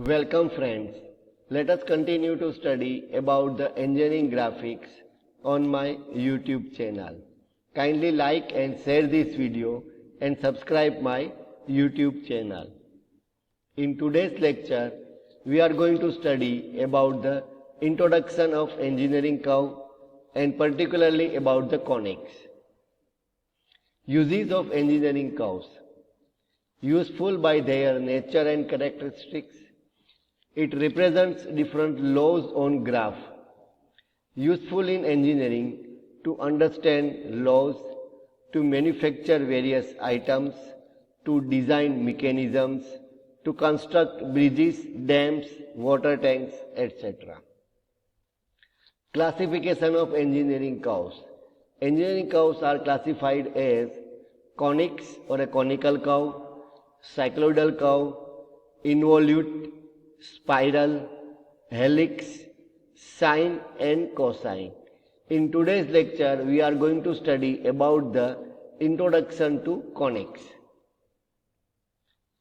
Welcome friends. Let us continue to study about the engineering graphics on my YouTube channel. Kindly like and share this video and subscribe my YouTube channel. In today's lecture, we are going to study about the introduction of engineering curve and particularly about the conics. Uses of engineering curves. Useful by their nature and characteristics. It represents different laws on graph. Useful in engineering to understand laws, to manufacture various items, to design mechanisms, to construct bridges, dams, water tanks, etc. Classification of engineering curves. Engineering curves are classified as conics or a conical curve, cycloidal curve, involute, spiral, helix, sine and cosine. In today's lecture, we are going to study about the introduction to conics.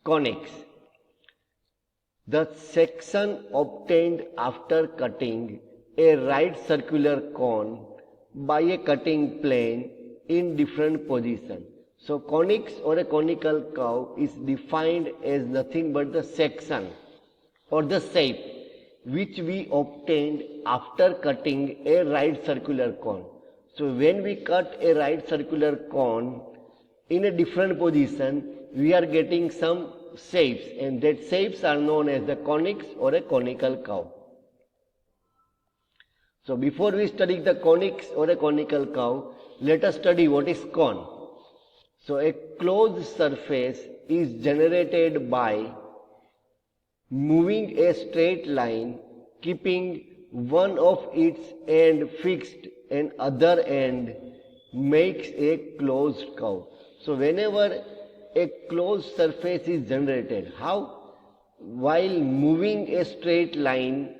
Conics. The section obtained after cutting a right circular cone by a cutting plane in different position. So conics or a conical curve is defined as nothing but the section or the shape which we obtained after cutting a right circular cone. So when we cut a right circular cone in a different position, we are getting some shapes, and that shapes are known as the conics or a conical curve. So before we study the conics or a conical curve, let us study what is cone. So a closed surface is generated by moving a straight line, keeping one of its end fixed and other end makes a closed curve. So whenever a closed surface is generated, how? While moving a straight line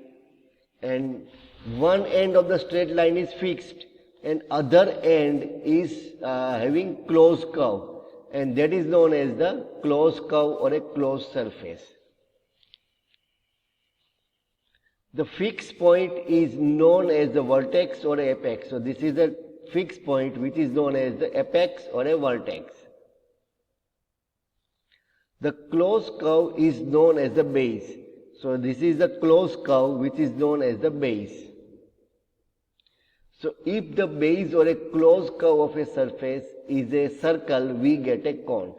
and one end of the straight line is fixed and other end is having closed curve, and that is known as the closed curve or a closed surface. The fixed point is known as the vertex or apex. So this is a fixed point which is known as the apex or a vertex. The closed curve is known as the base. So this is the closed curve which is known as the base. So if the base or a closed curve of a surface is a circle, we get a cone.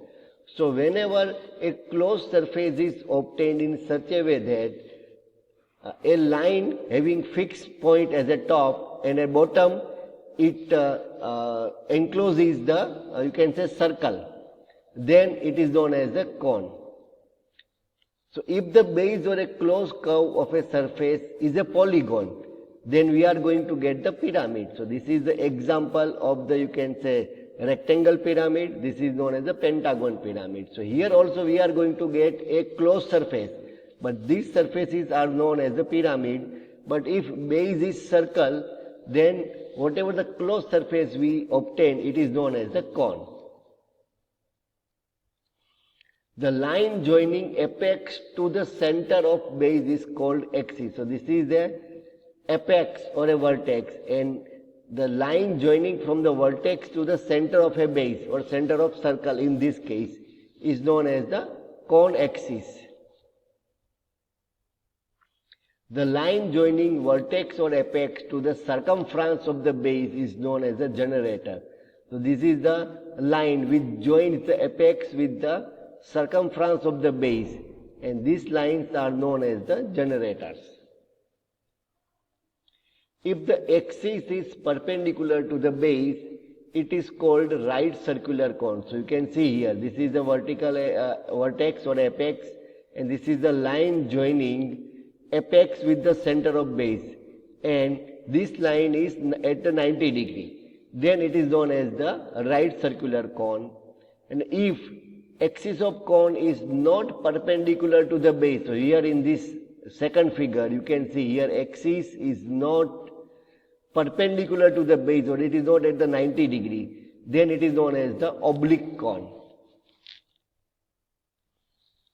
So whenever a closed surface is obtained in such a way that a line having fixed point as a top and a bottom, it encloses the, you can say, circle, then it is known as a cone. So if the base or a closed curve of a surface is a polygon, then we are going to get the pyramid. So this is the example of the, you can say, rectangle pyramid. This is known as the pentagon pyramid. So here also we are going to get a closed surface. But these surfaces are known as the pyramid. But if base is circle, then whatever the closed surface we obtain, it is known as the cone. The line joining apex to the center of base is called axis. So this is the apex or a vertex, and the line joining from the vertex to the center of a base or center of circle in this case is known as the cone axis. The line joining vertex or apex to the circumference of the base is known as the generator. So this is the line which joins the apex with the circumference of the base, and these lines are known as the generators. If the axis is perpendicular to the base, it is called right circular cone. So you can see here, this is the vertical vertex or apex, and this is the line joining apex with the center of base, and this line is at the 90 degree. Then it is known as the right circular cone. And if axis of cone is not perpendicular to the base, so here in this second figure you can see here axis is not perpendicular to the base, or it is not at the 90 degree, then it is known as the oblique cone.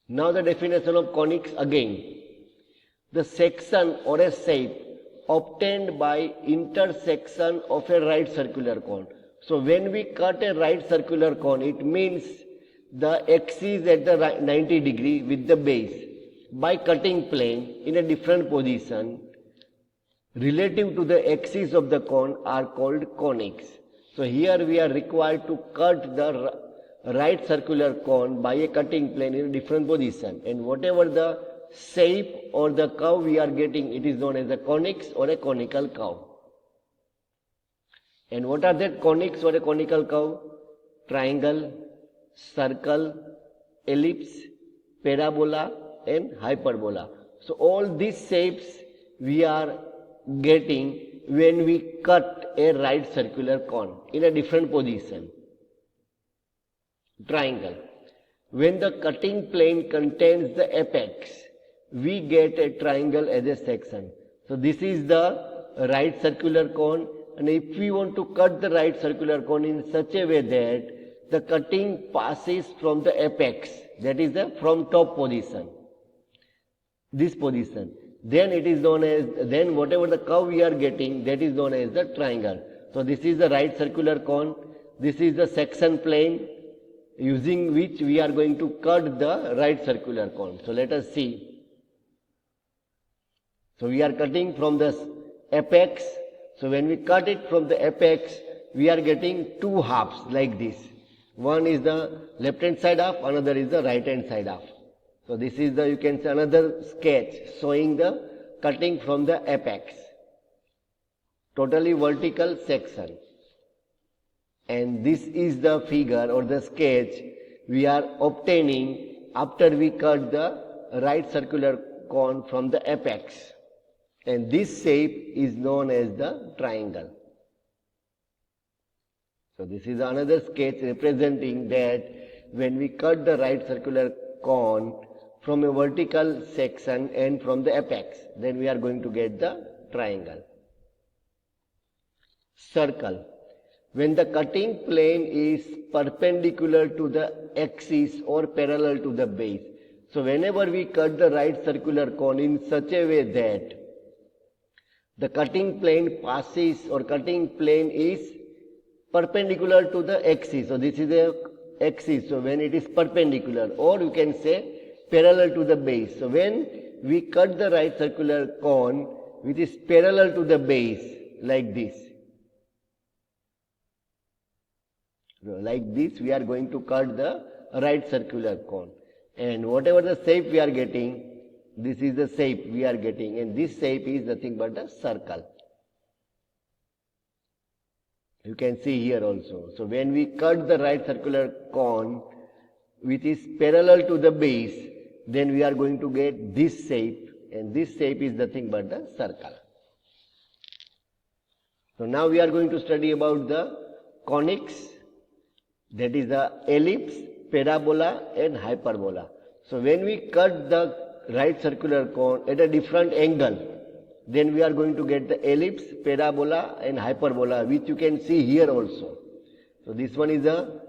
Now the definition of conics again. the section or a shape obtained by intersection of a right circular cone. So when we cut a right circular cone, it means the axis at the 90 degree with the base by cutting plane in a different position relative to the axis of the cone are called conics. So here we are required to cut the right circular cone by a cutting plane in a different position, and whatever the shape or the curve we are getting, it is known as a conics or a conical curve. And what are that conics or a conical curve? Triangle, circle, ellipse, parabola and hyperbola. So all these shapes we are getting when we cut a right circular cone in a different position. Triangle. When the cutting plane contains the apex, we get a triangle as a section. So this is the right circular cone, and if we want to cut the right circular cone in such a way that the cutting passes from the apex, that is the from top position, this position, then it is known as, then whatever the curve we are getting, that is known as the triangle. So this is the right circular cone, this is the section plane using which we are going to cut the right circular cone. So let us see. So we are cutting from the apex. So when we cut it from the apex, we are getting two halves like this. One is the left hand side half, another is the right hand side half. So this is the, you can say, another sketch showing the cutting from the apex. Totally vertical section. And this is the figure or the sketch we are obtaining after we cut the right circular cone from the apex. And this shape is known as the triangle. So this is another sketch representing that when we cut the right circular cone from a vertical section and from the apex, then we are going to get the triangle. Circle. When the cutting plane is perpendicular to the axis or parallel to the base. So whenever we cut the right circular cone in such a way that the cutting plane passes or cutting plane is perpendicular to the axis. So this is the axis. So when it is perpendicular, or you can say parallel to the base. So when we cut the right circular cone which is parallel to the base like this. Like this we are going to cut the right circular cone. And whatever the shape we are getting, this is the shape we are getting, and this shape is nothing but a circle. You can see here also. So when we cut the right circular cone which is parallel to the base, then we are going to get this shape, and this shape is nothing but a circle. So now we are going to study about the conics, that is the ellipse, parabola and hyperbola. So when we cut the right circular cone at a different angle, then we are going to get the ellipse, parabola and hyperbola, which you can see here also. So this one is a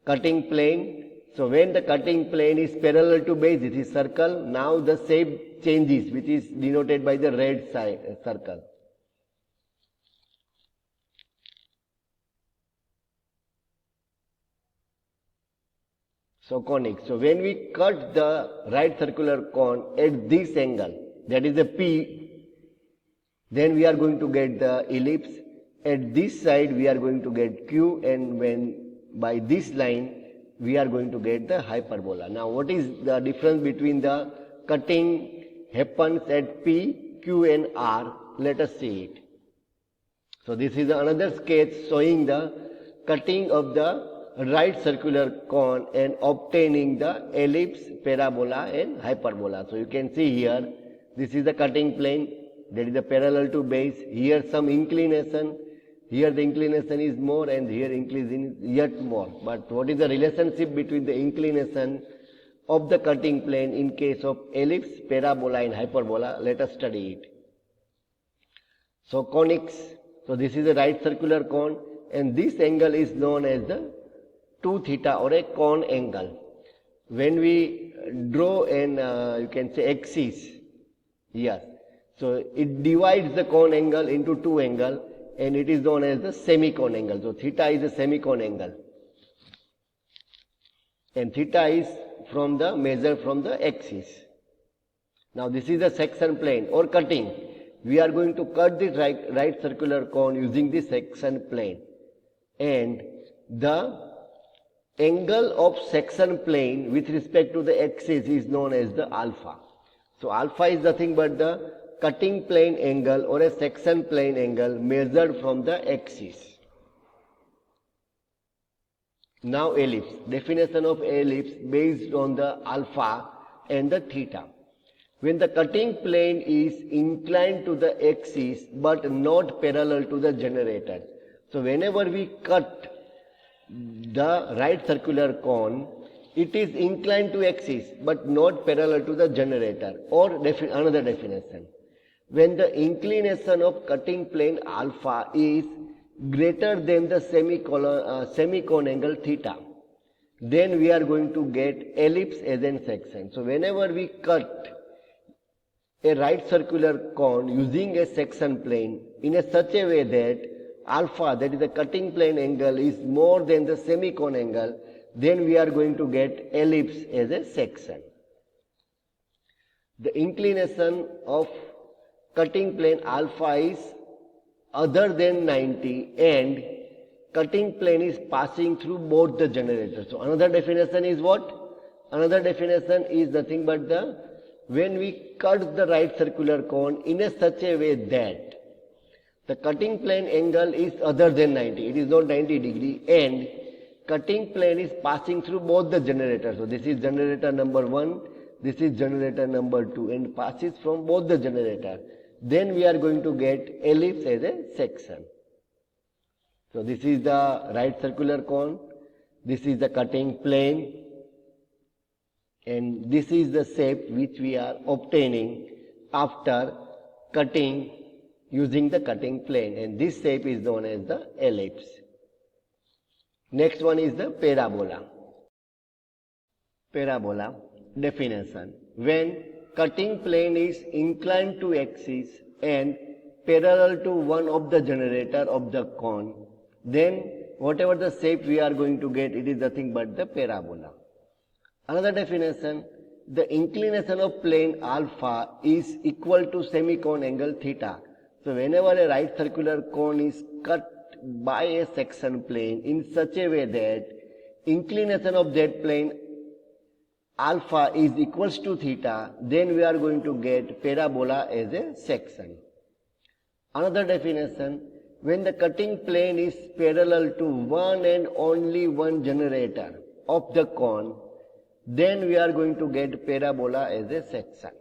cutting plane. So when the cutting plane is parallel to base, it is circle. Now the shape changes, which is denoted by the red circle. So conic. So when we cut the right circular cone at this angle, that is the P, then we are going to get the ellipse. At this side we are going to get Q, and when by this line we are going to get the hyperbola. Now what is the difference between the cutting happens at P, Q and R? Let us see it. So this is another sketch showing the cutting of the right circular cone and obtaining the ellipse, parabola and hyperbola. So you can see here, this is the cutting plane, that is the parallel to base. Here some inclination, here the inclination is more and here inclination is yet more. But what is the relationship between the inclination of the cutting plane in case of ellipse, parabola and hyperbola? Let us study it. So conics, so this is the right circular cone, and this angle is known as the 2 theta or a cone angle. When we draw an you can say axis Yes. So it divides the cone angle into two angles and it is known as the semicone angle. So theta is a semicone angle. And theta is measured from the axis. Now this is the section plane or cutting. We are going to cut the right circular cone using the section plane. And the angle of section plane with respect to the axis is known as the alpha. So alpha is nothing but the cutting plane angle or a section plane angle measured from the axis. Now ellipse. Definition of ellipse based on the alpha and the theta. When the cutting plane is inclined to the axis but not parallel to the generator. So whenever we cut the right circular cone, it is inclined to axis but not parallel to the generator. Or another definition. When the inclination of cutting plane alpha is greater than the semicone angle theta, then we are going to get ellipse as an section. So whenever we cut a right circular cone using a section plane in such a way that alpha, that is the cutting plane angle, is more than the semicone angle, then we are going to get ellipse as a section. The inclination of cutting plane alpha is other than 90 and cutting plane is passing through both the generators. So another definition is what? Another definition is nothing but when we cut the right circular cone in such a way that the cutting plane angle is other than 90, it is not 90 degree, and cutting plane is passing through both the generators. So this is generator number 1, this is generator number 2, and passes from both the generator. Then we are going to get ellipse as a section. So this is the right circular cone, this is the cutting plane, and this is the shape which we are obtaining after cutting using the cutting plane, and this shape is known as the ellipse. Next one is the parabola. Parabola definition. When cutting plane is inclined to axis and parallel to one of the generator of the cone, then whatever the shape we are going to get, it is nothing but the parabola. Another definition, the inclination of plane alpha is equal to semicone angle theta. So whenever a right circular cone is cut by a section plane in such a way that inclination of that plane alpha is equals to theta, then we are going to get parabola as a section. Another definition, when the cutting plane is parallel to one and only one generator of the cone, then we are going to get parabola as a section.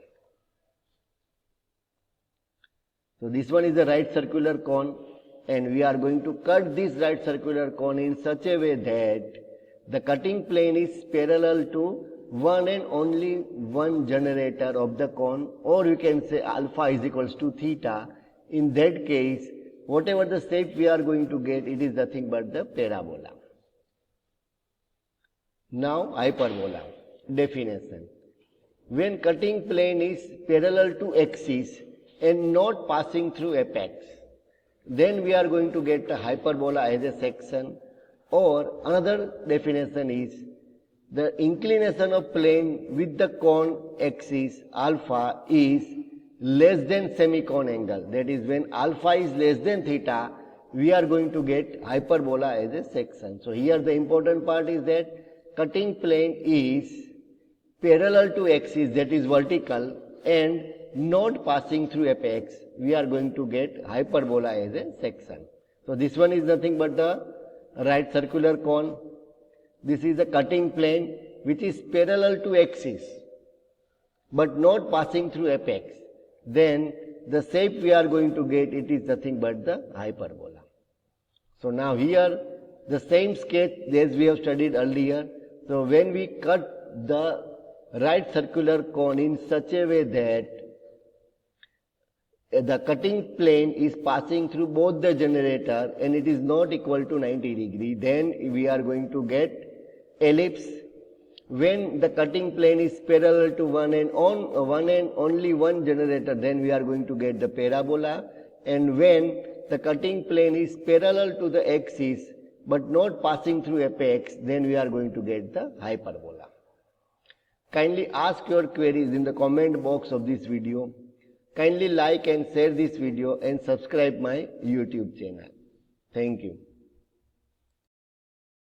So this one is the right circular cone, and we are going to cut this right circular cone in such a way that the cutting plane is parallel to one and only one generator of the cone, or you can say alpha is equals to theta. In that case, whatever the shape we are going to get, it is nothing but the parabola. Now hyperbola definition. When cutting plane is parallel to axis and not passing through apex, then we are going to get the hyperbola as a section. Or another definition is the inclination of plane with the cone axis alpha is less than semicone angle. That is, when alpha is less than theta, we are going to get hyperbola as a section. So here the important part is that cutting plane is parallel to axis, that is vertical, and not passing through apex, we are going to get hyperbola as a section. So this one is nothing but the right circular cone. This is the cutting plane which is parallel to axis but not passing through apex. Then the shape we are going to get, it is nothing but the hyperbola. So now here the same sketch as we have studied earlier. So when we cut the right circular cone in such a way that the cutting plane is passing through both the generator and it is not equal to 90 degree, then we are going to get ellipse. When the cutting plane is parallel to one end, only one generator, then we are going to get the parabola. And when the cutting plane is parallel to the axis but not passing through apex, then we are going to get the hyperbola. Kindly ask your queries in the comment box of this video. Kindly like and share this video and subscribe my YouTube channel. Thank you.